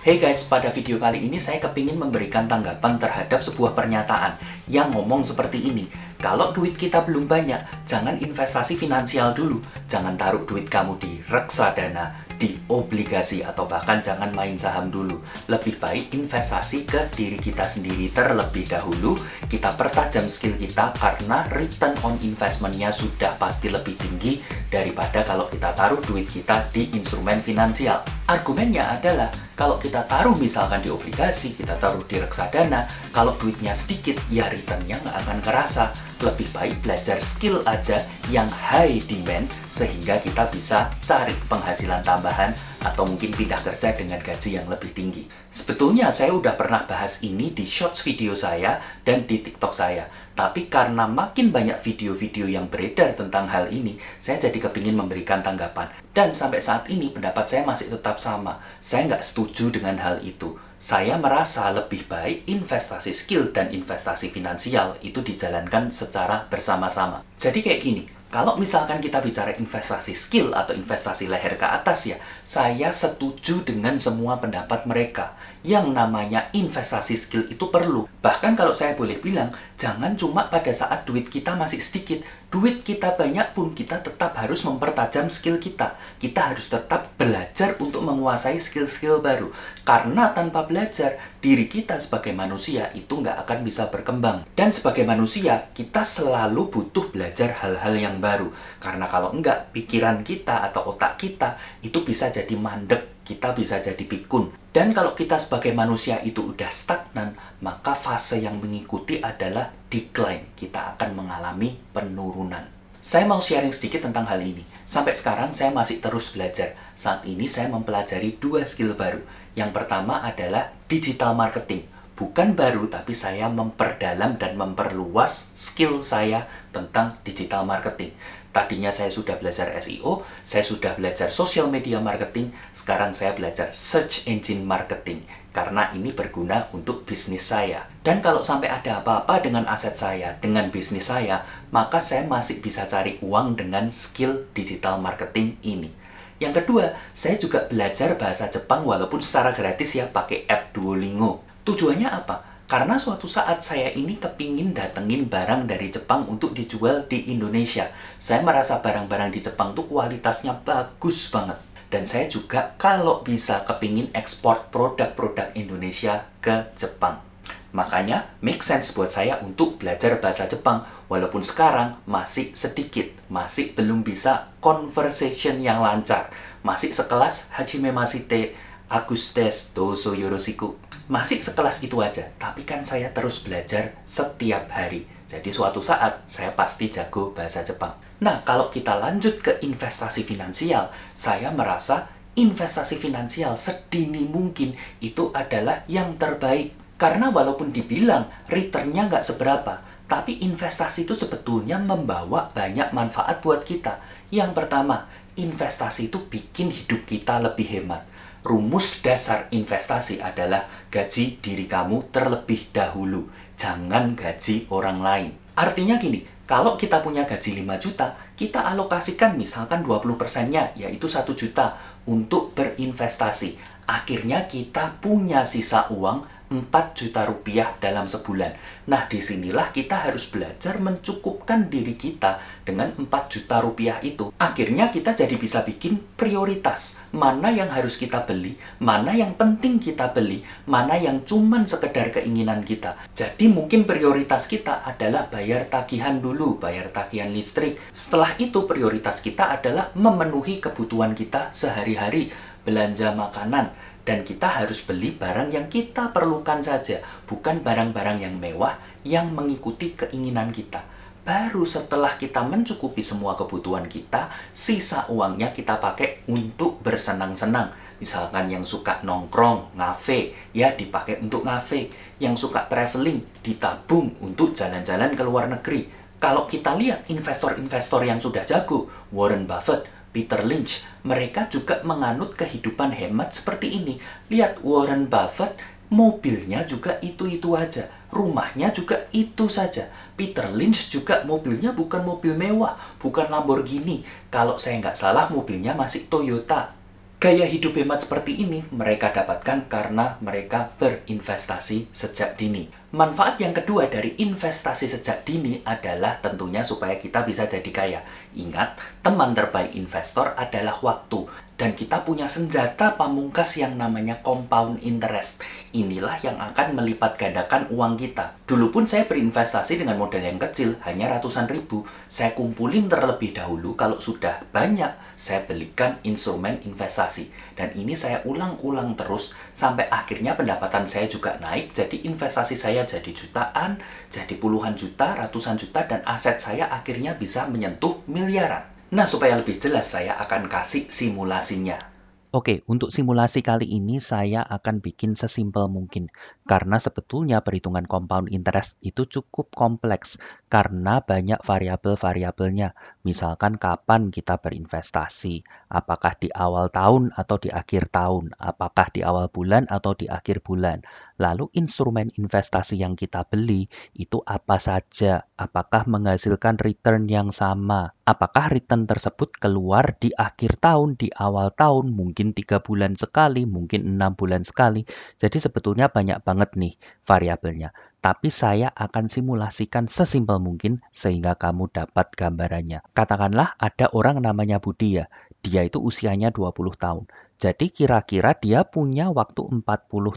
Hey guys, pada video kali ini saya kepingin memberikan tanggapan terhadap sebuah pernyataan yang ngomong seperti ini. Kalau duit kita belum banyak, jangan investasi finansial dulu. Jangan taruh duit kamu di reksadana, di obligasi, atau bahkan jangan main saham dulu. Lebih baik investasi ke diri kita sendiri terlebih dahulu. Kita pertajam skill kita karena return on investment-nya sudah pasti lebih tinggi daripada kalau kita taruh duit kita di instrumen finansial. Argumennya adalah, kalau kita taruh misalkan di obligasi, kita taruh di reksadana, kalau duitnya sedikit, ya returnnya nggak akan kerasa. Lebih baik belajar skill aja yang high demand, sehingga kita bisa cari penghasilan tambahan atau mungkin pindah kerja dengan gaji yang lebih tinggi. Sebetulnya saya udah pernah bahas ini di shorts video saya dan di TikTok saya. Tapi karena makin banyak video-video yang beredar tentang hal ini, saya jadi kepingin memberikan tanggapan. Dan sampai saat ini pendapat saya masih tetap sama. Saya nggak setuju dengan hal itu. Saya merasa lebih baik investasi skill dan investasi finansial itu dijalankan secara bersama-sama. Jadi kayak gini, kalau misalkan kita bicara investasi skill atau investasi leher ke atas ya, saya setuju dengan semua pendapat mereka. Yang namanya investasi skill itu perlu. Bahkan kalau saya boleh bilang, jangan cuma pada saat duit kita masih sedikit. Duit kita banyak pun kita tetap harus mempertajam skill kita. Kita harus tetap belajar untuk menguasai skill-skill baru. Karena tanpa belajar, diri kita sebagai manusia itu nggak akan bisa berkembang. Dan sebagai manusia, kita selalu butuh belajar hal-hal yang baru. Karena kalau enggak, pikiran kita atau otak kita itu bisa jadi mandek. Kita bisa jadi pikun. Dan kalau kita sebagai manusia itu udah stagnan, maka fase yang mengikuti adalah decline. Kita akan mengalami penurunan. Saya mau sharing sedikit tentang hal ini. Sampai sekarang saya masih terus belajar. Saat ini saya mempelajari 2 skill baru. Yang pertama adalah digital marketing. Bukan baru, tapi saya memperdalam dan memperluas skill saya tentang digital marketing. Tadinya saya sudah belajar SEO, saya sudah belajar social media marketing, sekarang saya belajar search engine marketing. Karena ini berguna untuk bisnis saya. Dan kalau sampai ada apa-apa dengan aset saya, dengan bisnis saya, maka saya masih bisa cari uang dengan skill digital marketing ini. Yang kedua, saya juga belajar bahasa Jepang walaupun secara gratis ya, pakai app Duolingo. Tujuannya apa? Karena suatu saat saya ini kepingin datengin barang dari Jepang untuk dijual di Indonesia. Saya merasa barang-barang di Jepang tuh kualitasnya bagus banget. Dan saya juga kalau bisa kepingin ekspor produk-produk Indonesia ke Jepang. Makanya make sense buat saya untuk belajar bahasa Jepang. Walaupun sekarang masih sedikit, masih belum bisa conversation yang lancar. Masih sekelas Hajime Mashite, Agustes, Dozo Yoroshiku. Masih sekelas itu aja, tapi kan saya terus belajar setiap hari. Jadi suatu saat saya pasti jago bahasa Jepang. Nah, kalau kita lanjut ke investasi finansial, saya merasa investasi finansial sedini mungkin itu adalah yang terbaik. Karena walaupun dibilang returnnya nggak seberapa, tapi investasi itu sebetulnya membawa banyak manfaat buat kita. Yang pertama, investasi itu bikin hidup kita lebih hemat. Rumus dasar investasi adalah gaji diri kamu terlebih dahulu. Jangan gaji orang lain. Artinya gini, kalau kita punya gaji 5 juta, kita alokasikan misalkan 20%-nya, yaitu 1 juta, untuk berinvestasi. Akhirnya kita punya sisa uang 4 juta rupiah dalam sebulan. Nah, disinilah kita harus belajar mencukupkan diri kita dengan 4 juta rupiah itu. Akhirnya kita jadi bisa bikin prioritas. Mana yang harus kita beli, mana yang penting kita beli, mana yang cuman sekedar keinginan kita. Jadi mungkin prioritas kita adalah bayar tagihan dulu, bayar tagihan listrik. Setelah itu prioritas kita adalah memenuhi kebutuhan kita sehari-hari, belanja makanan. Dan kita harus beli barang yang kita perlukan saja, bukan barang-barang yang mewah yang mengikuti keinginan kita. Baru setelah kita mencukupi semua kebutuhan kita, sisa uangnya kita pakai untuk bersenang-senang. Misalkan yang suka nongkrong, ngafe, ya dipakai untuk ngafe. Yang suka traveling, ditabung untuk jalan-jalan ke luar negeri. Kalau kita lihat investor-investor yang sudah jago, Warren Buffett, Peter Lynch, mereka juga menganut kehidupan hemat seperti ini. Lihat Warren Buffett, mobilnya juga itu-itu aja. Rumahnya juga itu saja. Peter Lynch juga mobilnya bukan mobil mewah, bukan Lamborghini. Kalau saya nggak salah, mobilnya masih Toyota. Gaya hidup hemat seperti ini mereka dapatkan karena mereka berinvestasi sejak dini. Manfaat yang kedua dari investasi sejak dini adalah tentunya supaya kita bisa jadi kaya. Ingat, teman terbaik investor adalah waktu. Dan kita punya senjata pamungkas yang namanya compound interest. Inilah yang akan melipat gandakan uang kita. Dulu pun saya berinvestasi dengan modal yang kecil, hanya ratusan ribu. Saya kumpulin terlebih dahulu, kalau sudah banyak, saya belikan instrumen investasi. Dan ini saya ulang-ulang terus, sampai akhirnya pendapatan saya juga naik, jadi investasi saya jadi jutaan, jadi puluhan juta, ratusan juta, dan aset saya akhirnya bisa menyentuh miliaran. Nah, supaya lebih jelas, saya akan kasih simulasinya. Oke, untuk simulasi kali ini saya akan bikin sesimpel mungkin. Karena sebetulnya perhitungan compound interest itu cukup kompleks karena banyak variabel-variabelnya. Misalkan kapan kita berinvestasi, apakah di awal tahun atau di akhir tahun, apakah di awal bulan atau di akhir bulan. Lalu instrumen investasi yang kita beli itu apa saja, apakah menghasilkan return yang sama, apakah return tersebut keluar di akhir tahun, di awal tahun, mungkin 3 bulan sekali, mungkin 6 bulan sekali. Jadi sebetulnya banyak banget nih variabelnya. Tapi saya akan simulasikan sesimpel mungkin sehingga kamu dapat gambarannya. Katakanlah ada orang namanya Budi ya. Dia itu usianya 20 tahun. Jadi kira-kira dia punya waktu 40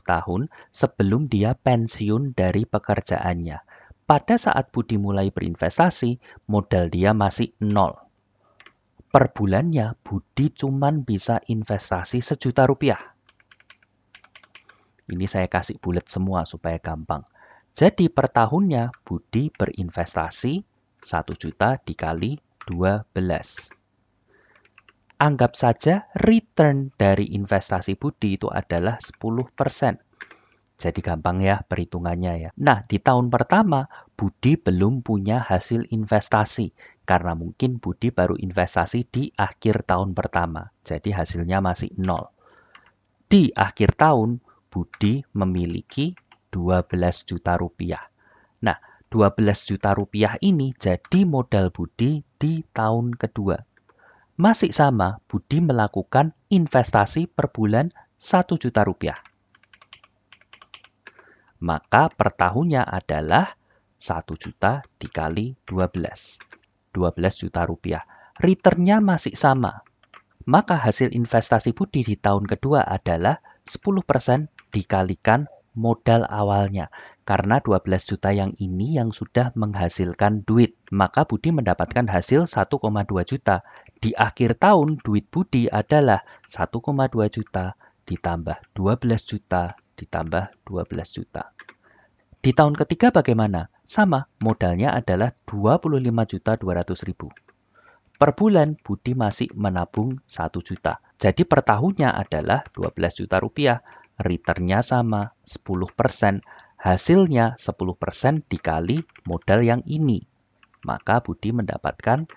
tahun sebelum dia pensiun dari pekerjaannya. Pada saat Budi mulai berinvestasi, modal dia masih nol. Per bulannya, Budi cuman bisa investasi Rp1.000.000. Ini saya kasih bulat semua supaya gampang. Jadi per tahunnya, Budi berinvestasi 1 juta dikali 12. Anggap saja return dari investasi Budi itu adalah 10%. Jadi gampang ya perhitungannya ya. Nah, di tahun pertama, Budi belum punya hasil investasi. Karena mungkin Budi baru investasi di akhir tahun pertama. Jadi hasilnya masih nol. Di akhir tahun, Budi memiliki 12 juta rupiah. Nah, 12 juta rupiah ini jadi modal Budi di tahun kedua. Masih sama, Budi melakukan investasi per bulan 1 juta rupiah. Maka per tahunnya adalah 1 juta dikali 12. 12 juta rupiah. Returnnya masih sama. Maka hasil investasi Budi di tahun kedua adalah 10% dikalikan modal awalnya. Karena 12 juta yang ini yang sudah menghasilkan duit. Maka Budi mendapatkan hasil 1,2 juta. Di akhir tahun duit Budi adalah 1,2 juta ditambah 12 juta ditambah 12 juta. Di tahun ketiga bagaimana? Sama, modalnya adalah 25.200.000. Per bulan Budi masih menabung 1 juta. Jadi per tahunnya adalah 12 juta rupiah. Returnnya sama, 10%. Hasilnya 10% dikali modal yang ini. Maka Budi mendapatkan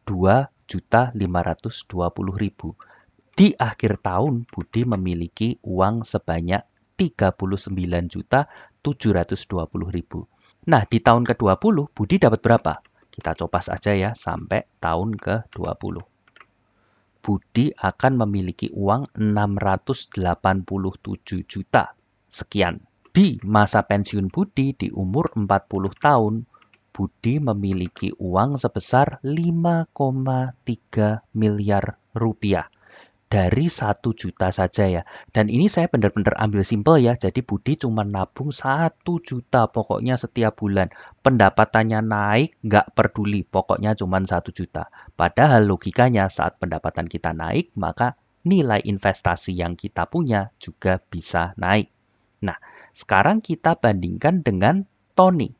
2.520.000. Di akhir tahun, Budi memiliki uang sebanyak 39.720.000. Nah, di tahun ke-20, Budi dapat berapa? Kita copas aja ya, sampai tahun ke-20. Budi akan memiliki uang 687 juta. Sekian. Di masa pensiun Budi di umur 40 tahun, Budi memiliki uang sebesar 5,3 miliar rupiah. Dari 1 juta saja ya. Dan ini saya benar-benar ambil simpel ya. Jadi Budi cuma nabung 1 juta pokoknya setiap bulan. Pendapatannya naik, nggak peduli. Pokoknya cuma 1 juta. Padahal logikanya saat pendapatan kita naik, maka nilai investasi yang kita punya juga bisa naik. Nah, sekarang kita bandingkan dengan Tony.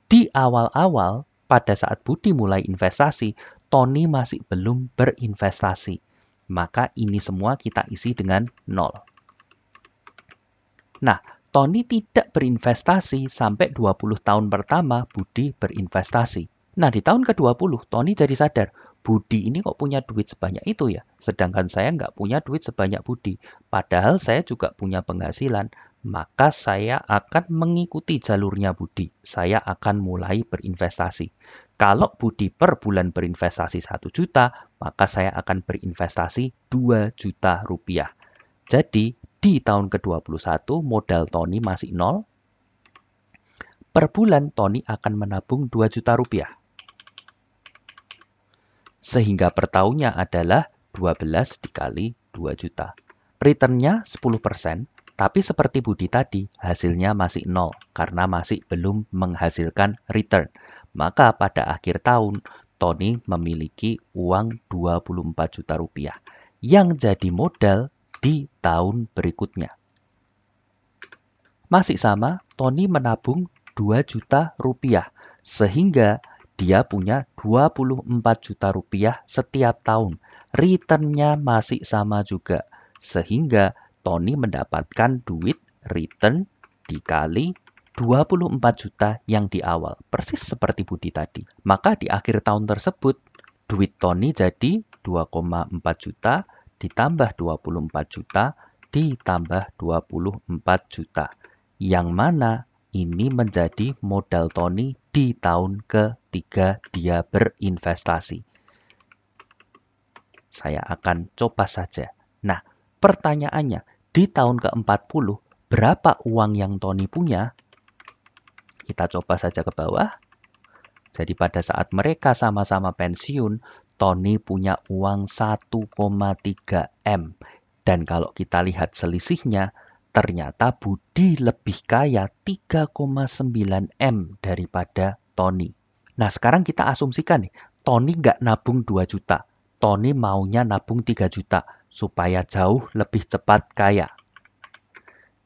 Di awal-awal, pada saat Budi mulai investasi, Tony masih belum berinvestasi. Maka ini semua kita isi dengan 0. Nah, Tony tidak berinvestasi sampai 20 tahun pertama Budi berinvestasi. Nah, di tahun ke-20, Tony jadi sadar, Budi ini kok punya duit sebanyak itu ya? Sedangkan saya nggak punya duit sebanyak Budi. Padahal saya juga punya penghasilan. Maka saya akan mengikuti jalurnya Budi. Saya akan mulai berinvestasi. Kalau Budi per bulan berinvestasi 1 juta, maka saya akan berinvestasi 2 juta rupiah. Jadi, di tahun ke-21 modal Tony masih 0. Per bulan Tony akan menabung 2 juta rupiah. Sehingga per tahunnya adalah 12 dikali 2 juta. Returnnya 10%, tapi seperti Budi tadi, hasilnya masih 0 karena masih belum menghasilkan return. Maka pada akhir tahun, Tony memiliki uang 24 juta rupiah yang jadi modal di tahun berikutnya. Masih sama, Tony menabung 2 juta rupiah, sehingga dia punya 24 juta rupiah setiap tahun. Returnnya masih sama juga, sehingga Tony mendapatkan duit return dikali 24 juta yang di awal, persis seperti Budi tadi. Maka di akhir tahun tersebut, duit Tony jadi 2,4 juta ditambah 24 juta ditambah 24 juta. Yang mana ini menjadi modal Tony di tahun ketiga dia berinvestasi. Saya akan coba saja. Nah, pertanyaannya, di tahun ke-40, berapa uang yang Tony punya? Kita coba saja ke bawah. Jadi pada saat mereka sama-sama pensiun, Tony punya uang 1,3 M. Dan kalau kita lihat selisihnya, ternyata Budi lebih kaya 3,9 M daripada Tony. Nah, sekarang kita asumsikan nih, Tony nggak nabung 2 juta. Tony maunya nabung 3 juta supaya jauh lebih cepat kaya.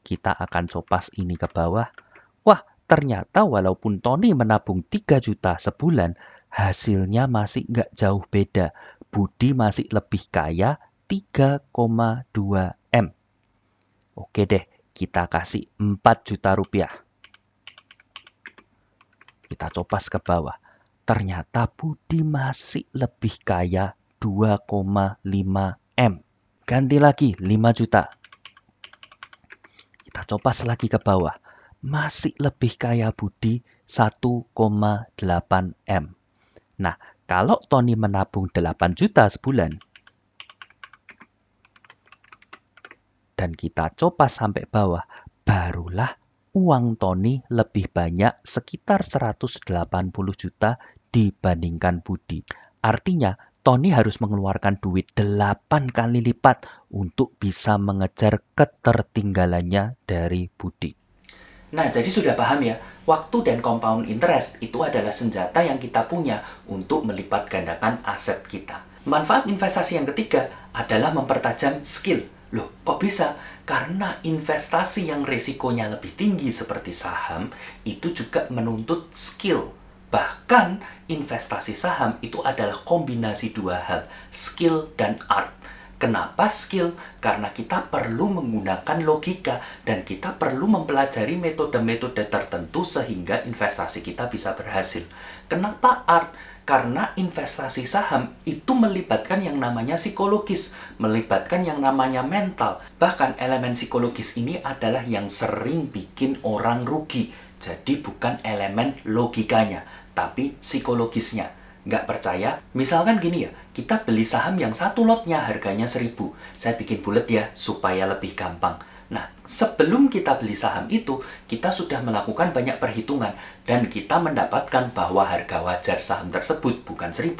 Kita akan copas ini ke bawah. Wah, ternyata walaupun Tony menabung 3 juta sebulan, hasilnya masih nggak jauh beda. Budi masih lebih kaya 3,2 M. Oke deh, kita kasih 4 juta rupiah. Kita copas ke bawah. Ternyata Budi masih lebih kaya 2,5 M. Ganti lagi 5 juta. Kita copas lagi ke bawah. Masih lebih kaya Budi 1,8 M. Nah, kalau Tony menabung 8 juta sebulan, dan kita copas sampai bawah, barulah uang Tony lebih banyak sekitar 180 juta dibandingkan Budi. Artinya, Tony harus mengeluarkan duit 8 kali lipat untuk bisa mengejar ketertinggalannya dari Budi. Nah, jadi sudah paham ya, waktu dan compound interest itu adalah senjata yang kita punya untuk melipat gandakan aset kita. Manfaat investasi yang ketiga adalah mempertajam skill. Loh, kok bisa? Karena investasi yang risikonya lebih tinggi seperti saham, itu juga menuntut skill. Bahkan investasi saham itu adalah kombinasi dua hal, skill dan art. Kenapa skill? Karena kita perlu menggunakan logika dan kita perlu mempelajari metode-metode tertentu sehingga investasi kita bisa berhasil. Kenapa art? Karena investasi saham itu melibatkan yang namanya psikologis, melibatkan yang namanya mental. Bahkan elemen psikologis ini adalah yang sering bikin orang rugi. Jadi bukan elemen logikanya, tapi psikologisnya. Nggak percaya? Misalkan gini ya, kita beli saham yang satu lotnya harganya 1.000. Saya bikin bulet ya, supaya lebih gampang. Nah, sebelum kita beli saham itu, kita sudah melakukan banyak perhitungan. Dan kita mendapatkan bahwa harga wajar saham tersebut bukan 1.000,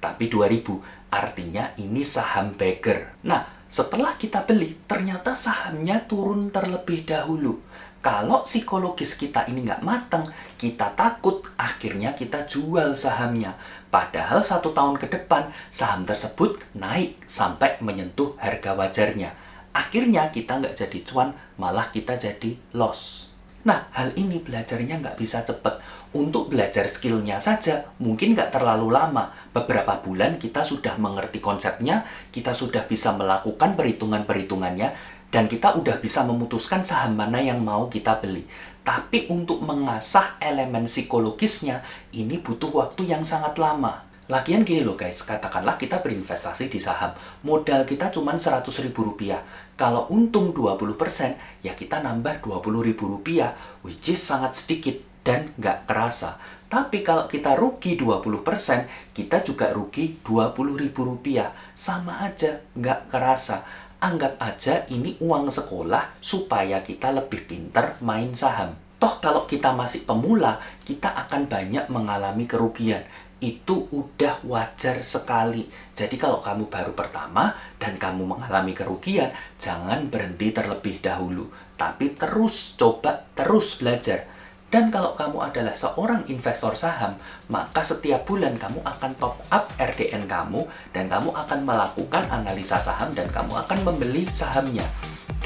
tapi 2.000. Artinya ini saham beggar. Nah, setelah kita beli, ternyata sahamnya turun terlebih dahulu. Kalau psikologis kita ini nggak matang, kita takut, akhirnya kita jual sahamnya. Padahal 1 tahun ke depan, saham tersebut naik sampai menyentuh harga wajarnya. Akhirnya kita nggak jadi cuan, malah kita jadi loss. Nah, hal ini belajarnya nggak bisa cepat. Untuk belajar skillnya saja, mungkin nggak terlalu lama. Beberapa bulan kita sudah mengerti konsepnya, kita sudah bisa melakukan perhitungan-perhitungannya, dan kita udah bisa memutuskan saham mana yang mau kita beli. Tapi untuk mengasah elemen psikologisnya, ini butuh waktu yang sangat lama. Lagian gini loh guys, katakanlah kita berinvestasi di saham. Modal kita cuma 100.000 rupiah. Kalau untung 20%, ya kita nambah 20.000 rupiah, which is sangat sedikit dan nggak kerasa. Tapi kalau kita rugi 20%, kita juga rugi Rp20.000. Sama aja, nggak kerasa. Anggap aja ini uang sekolah supaya kita lebih pintar main saham. Toh kalau kita masih pemula, kita akan banyak mengalami kerugian. Itu udah wajar sekali. Jadi kalau kamu baru pertama dan kamu mengalami kerugian, jangan berhenti terlebih dahulu. Tapi terus coba, terus belajar. Dan kalau kamu adalah seorang investor saham, maka setiap bulan kamu akan top up RDN kamu dan kamu akan melakukan analisa saham dan kamu akan membeli sahamnya.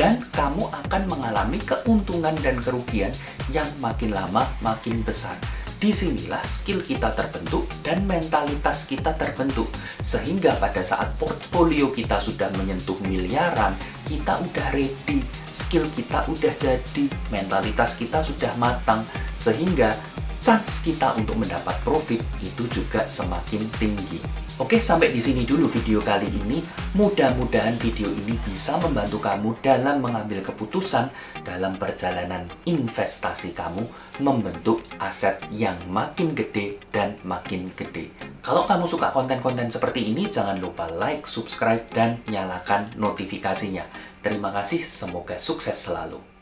Dan kamu akan mengalami keuntungan dan kerugian yang makin lama makin besar. Disinilah skill kita terbentuk dan mentalitas kita terbentuk. Sehingga pada saat portfolio kita sudah menyentuh miliaran, kita udah ready, skill kita udah jadi, mentalitas kita sudah matang. Sehingga chance kita untuk mendapat profit itu juga semakin tinggi. Oke, sampai di sini dulu video kali ini. Mudah-mudahan video ini bisa membantu kamu dalam mengambil keputusan dalam perjalanan investasi kamu membentuk aset yang makin gede dan makin gede. Kalau kamu suka konten-konten seperti ini, jangan lupa like, subscribe, dan nyalakan notifikasinya. Terima kasih, semoga sukses selalu.